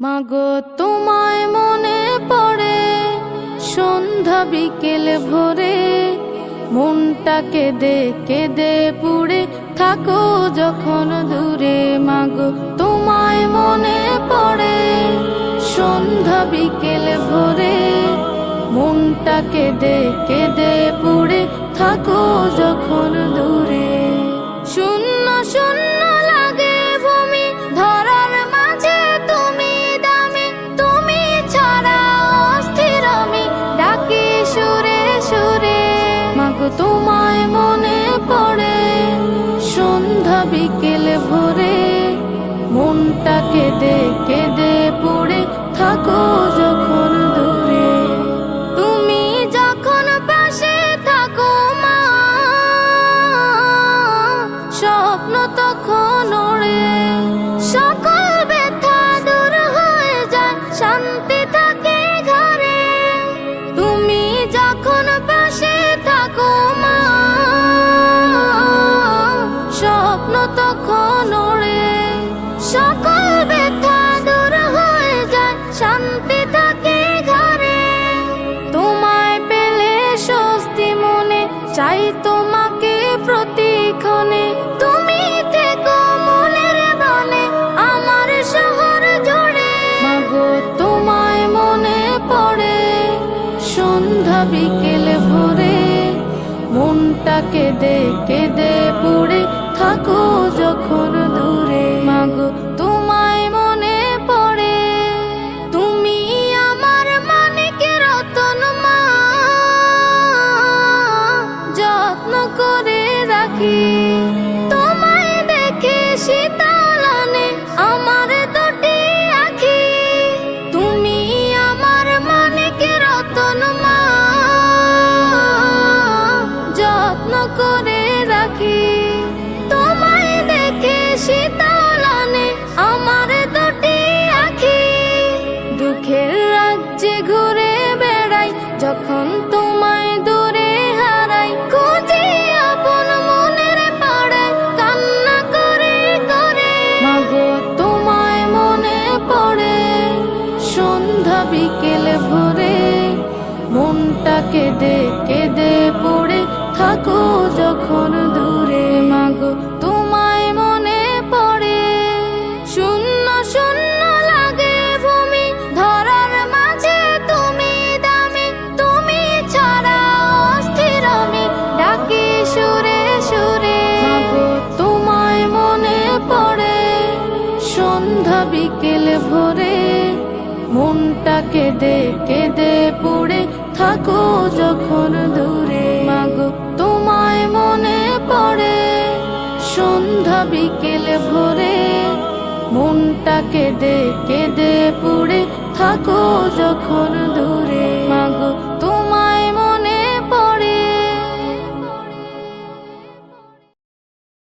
মাগো তোমায় মনে পড়ে সন্ধ্যা বিকেল ভোরে, মনটা কেঁদে কেঁদে পুড়ে থাকো যখন দূরে। মাগো তোমায় মনে পড়ে সন্ধ্যা বিকেল ভোরে, মনটা কেঁদে কেঁদে পুড়ে থাকো যখন দূরে। শূন্য শূন্য লাগে ভূমি ধরার মাঝে, তুমি দামি, তুমি ছাড়া অস্থির আমি ডাকি সুরে সুরে। মাগো তোমায় মনে পড়ে সন্ধ্যা বিকেল ভোরে, মনটা কেঁদে কেঁদে পুড়ে থাকো যখন দূরে। তুমি যখন পাশে থাকো মা, স্বপ্ন তখন ওড়ে, সকল ব্যথা দূর হয়ে যায়, শান্তি থাকে ঘরে। তুমি যখন পাশে থাকো মা, স্বপ্ন তখন ওড়ে, সকল ব্যথা দূর হয়ে যায়, শান্তি থাকে ঘরে। তোমায় পেলে স্বস্তি মনে, চাই তোমাকে প্রতিক্ষণে। তুমি থেকো মনের বনে, আমার শহর জুড়ে। মাগো তোমায় মনে পড়ে সন্ধ্যা বিকেল ভোরে, মনটা কেঁদে কেঁদে পুড়ে থাকো যখন দূরে। মাগো তোমায় মনে পড়ে, তুমি আমার মানিকের রতন মা, যত্ন করে রাখি। তোমায় দেখে শীতল আনে আমার দুটি আখি। তুমি আমার মানিকের রতন মা, যত্ন করে রাখি। তোমায় দেখে শীতল আনে আমার দুটি আখি। দুঃখের রাজ্যে ঘুরে বেড়াই, যখন তোমায় দূরে হারাই, খুঁজি আপন মনের পাড়ায়, কান্না করে করে। মাগো তোমায় মনে পড়ে সন্ধ্যা বিকেল ভোরে, মনটা কেঁদে কেঁদে পুড়ে থাকো যখন দূরে। মাগো তোমায় মনে পড়ে, শূন্য শূন্য লাগে ভূমি ধরার মাঝে, তুমি দামি, তুমি ছাড়া অস্থির আমি ডাকি সুরে সুরে। মাগো তোমায় মনে পড়ে সন্ধ্যা বিকেল ভোরে, মনটা কেঁদে কেঁদে পুড়ে থাকো যখন দূরে। মাগো তোমায় মনে পড়ে সন্ধ্যা বিকেল ভোরে, মনটা কেঁদে কেঁদে পুড়ে থাকো যখন দূরে।